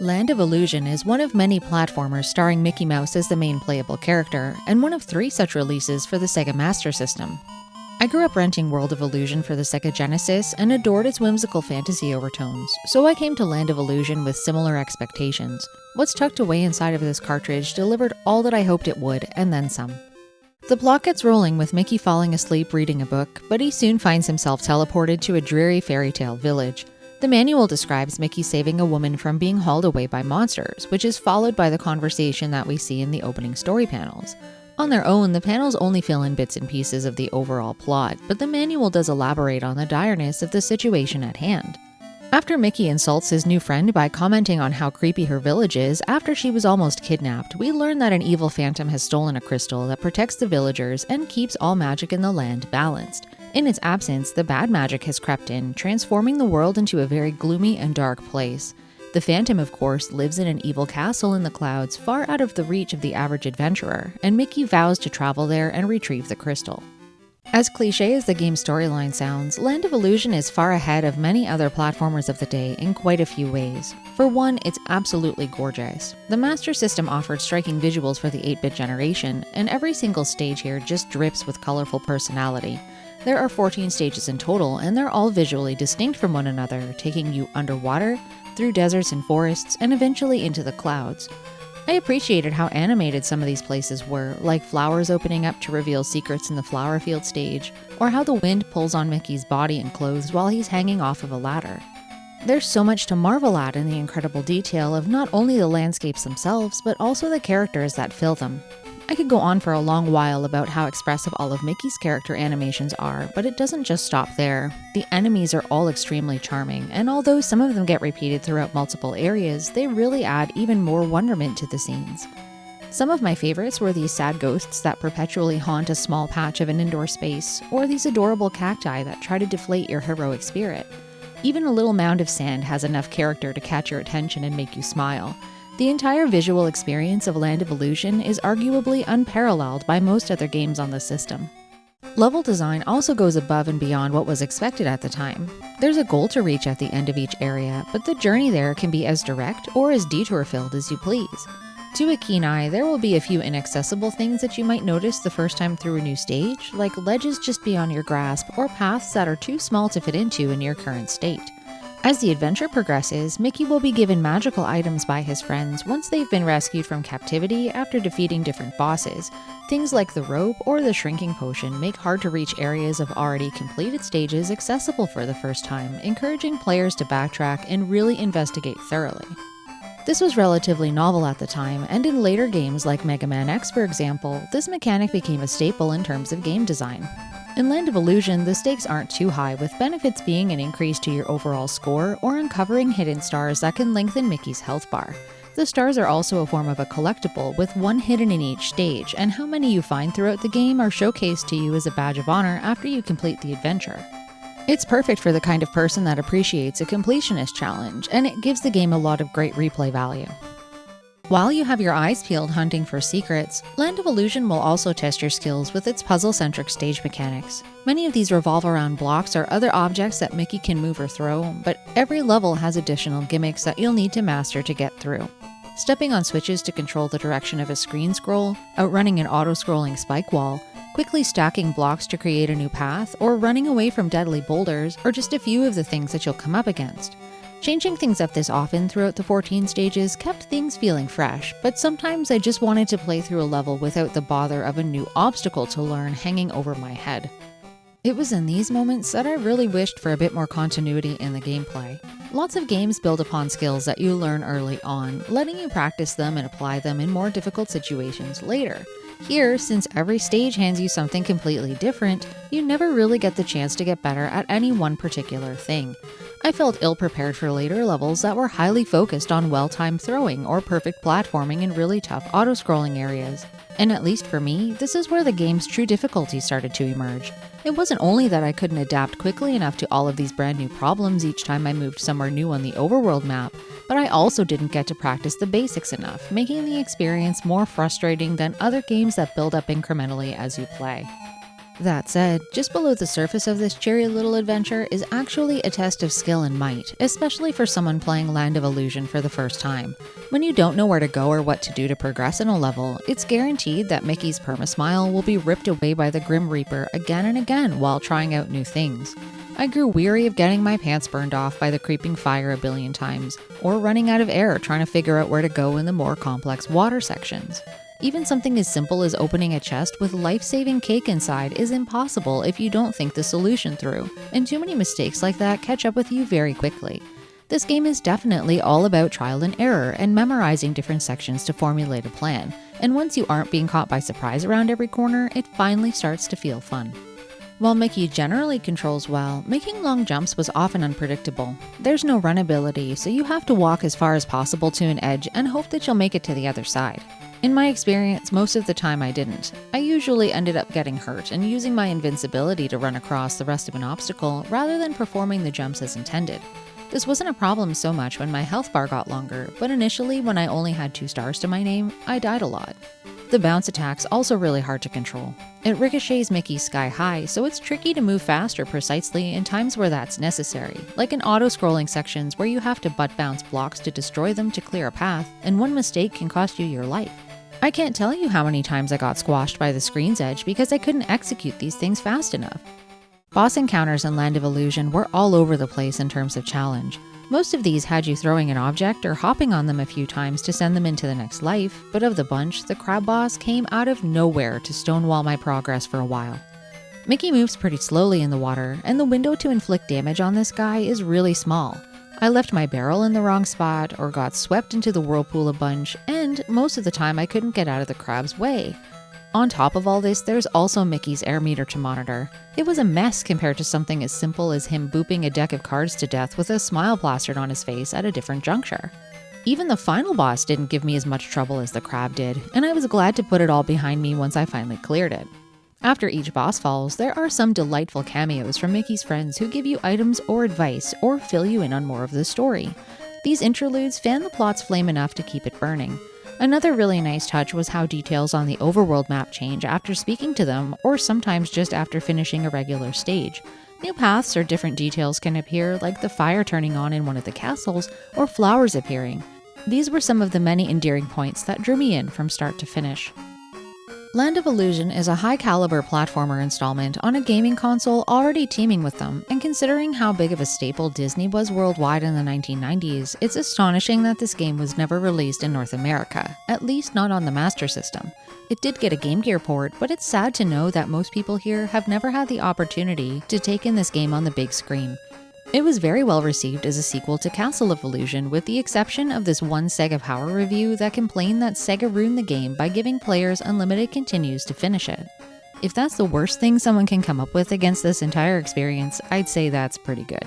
Land of Illusion is one of many platformers starring Mickey Mouse as the main playable character, and one of 3 such releases for the Sega Master System. I grew up renting World of Illusion for the Sega Genesis and adored its whimsical fantasy overtones, so I came to Land of Illusion with similar expectations. What's tucked away inside of this cartridge delivered all that I hoped it would, and then some. The plot gets rolling with Mickey falling asleep reading a book, but he soon finds himself teleported to a dreary fairy tale village. The manual describes Mickey saving a woman from being hauled away by monsters, which is followed by the conversation that we see in the opening story panels. On their own, the panels only fill in bits and pieces of the overall plot, but the manual does elaborate on the direness of the situation at hand. After Mickey insults his new friend by commenting on how creepy her village is after she was almost kidnapped, we learn that an evil phantom has stolen a crystal that protects the villagers and keeps all magic in the land balanced. In its absence, the bad magic has crept in, transforming the world into a very gloomy and dark place. The Phantom, of course, lives in an evil castle in the clouds, far out of the reach of the average adventurer, and Mickey vows to travel there and retrieve the crystal. As cliché as the game's storyline sounds, Land of Illusion is far ahead of many other platformers of the day in quite a few ways. For one, it's absolutely gorgeous. The Master System offered striking visuals for the 8-bit generation, and every single stage here just drips with colorful personality. There are 14 stages in total, and they're all visually distinct from one another, taking you underwater, through deserts and forests, and eventually into the clouds. I appreciated how animated some of these places were, like flowers opening up to reveal secrets in the flower field stage, or how the wind pulls on Mickey's body and clothes while he's hanging off of a ladder. There's so much to marvel at in the incredible detail of not only the landscapes themselves, but also the characters that fill them. I could go on for a long while about how expressive all of Mickey's character animations are, but it doesn't just stop there. The enemies are all extremely charming, and although some of them get repeated throughout multiple areas, they really add even more wonderment to the scenes. Some of my favorites were these sad ghosts that perpetually haunt a small patch of an indoor space, or these adorable cacti that try to deflate your heroic spirit. Even a little mound of sand has enough character to catch your attention and make you smile. The entire visual experience of Land of Illusion is arguably unparalleled by most other games on the system. Level design also goes above and beyond what was expected at the time. There's a goal to reach at the end of each area, but the journey there can be as direct or as detour-filled as you please. To a keen eye, there will be a few inaccessible things that you might notice the first time through a new stage, like ledges just beyond your grasp or paths that are too small to fit into in your current state. As the adventure progresses, Mickey will be given magical items by his friends once they've been rescued from captivity after defeating different bosses. Things like the rope or the shrinking potion make hard-to-reach areas of already completed stages accessible for the first time, encouraging players to backtrack and really investigate thoroughly. This was relatively novel at the time, and in later games like Mega Man X, for example, this mechanic became a staple in terms of game design. In Land of Illusion, the stakes aren't too high, with benefits being an increase to your overall score or uncovering hidden stars that can lengthen Mickey's health bar. The stars are also a form of a collectible, with one hidden in each stage, and how many you find throughout the game are showcased to you as a badge of honor after you complete the adventure. It's perfect for the kind of person that appreciates a completionist challenge, and it gives the game a lot of great replay value. While you have your eyes peeled hunting for secrets, Land of Illusion will also test your skills with its puzzle-centric stage mechanics. Many of these revolve around blocks or other objects that Mickey can move or throw, but every level has additional gimmicks that you'll need to master to get through. Stepping on switches to control the direction of a screen scroll, outrunning an auto-scrolling spike wall, quickly stacking blocks to create a new path, or running away from deadly boulders are just a few of the things that you'll come up against. Changing things up this often throughout the 14 stages kept things feeling fresh, but sometimes I just wanted to play through a level without the bother of a new obstacle to learn hanging over my head. It was in these moments that I really wished for a bit more continuity in the gameplay. Lots of games build upon skills that you learn early on, letting you practice them and apply them in more difficult situations later. Here, since every stage hands you something completely different, you never really get the chance to get better at any one particular thing. I felt ill-prepared for later levels that were highly focused on well-timed throwing or perfect platforming in really tough auto-scrolling areas. And at least for me, this is where the game's true difficulty started to emerge. It wasn't only that I couldn't adapt quickly enough to all of these brand new problems each time I moved somewhere new on the overworld map, but I also didn't get to practice the basics enough, making the experience more frustrating than other games that build up incrementally as you play. That said, just below the surface of this cheery little adventure is actually a test of skill and might, especially for someone playing Land of Illusion for the first time. When you don't know where to go or what to do to progress in a level, it's guaranteed that Mickey's perma-smile will be ripped away by the Grim Reaper again and again while trying out new things. I grew weary of getting my pants burned off by the creeping fire a billion times, or running out of air trying to figure out where to go in the more complex water sections. Even something as simple as opening a chest with life-saving cake inside is impossible if you don't think the solution through, and too many mistakes like that catch up with you very quickly. This game is definitely all about trial and error and memorizing different sections to formulate a plan, and once you aren't being caught by surprise around every corner, it finally starts to feel fun. While Mickey generally controls well, making long jumps was often unpredictable. There's no run ability, so you have to walk as far as possible to an edge and hope that you'll make it to the other side. In my experience, most of the time I didn't. I usually ended up getting hurt and using my invincibility to run across the rest of an obstacle rather than performing the jumps as intended. This wasn't a problem so much when my health bar got longer, but initially when I only had 2 stars to my name, I died a lot. The bounce attack's also really hard to control. It ricochets Mickey sky high, so it's tricky to move fast or precisely in times where that's necessary, like in auto-scrolling sections where you have to butt bounce blocks to destroy them to clear a path, and one mistake can cost you your life. I can't tell you how many times I got squashed by the screen's edge because I couldn't execute these things fast enough. Boss encounters in Land of Illusion were all over the place in terms of challenge. Most of these had you throwing an object or hopping on them a few times to send them into the next life, but of the bunch, the crab boss came out of nowhere to stonewall my progress for a while. Mickey moves pretty slowly in the water, and the window to inflict damage on this guy is really small. I left my barrel in the wrong spot, or got swept into the whirlpool a bunch, and most of the time I couldn't get out of the crab's way. On top of all this, there's also Mickey's air meter to monitor. It was a mess compared to something as simple as him booping a deck of cards to death with a smile plastered on his face at a different juncture. Even the final boss didn't give me as much trouble as the crab did, and I was glad to put it all behind me once I finally cleared it. After each boss falls, there are some delightful cameos from Mickey's friends who give you items or advice, or fill you in on more of the story. These interludes fan the plot's flame enough to keep it burning. Another really nice touch was how details on the overworld map change after speaking to them, or sometimes just after finishing a regular stage. New paths or different details can appear, like the fire turning on in one of the castles, or flowers appearing. These were some of the many endearing points that drew me in from start to finish. Land of Illusion is a high-caliber platformer installment on a gaming console already teeming with them, and considering how big of a staple Disney was worldwide in the 1990s, it's astonishing that this game was never released in North America, at least not on the Master System. It did get a Game Gear port, but it's sad to know that most people here have never had the opportunity to take in this game on the big screen. It was very well received as a sequel to Castle of Illusion, with the exception of this one Sega Power review that complained that Sega ruined the game by giving players unlimited continues to finish it. If that's the worst thing someone can come up with against this entire experience, I'd say that's pretty good.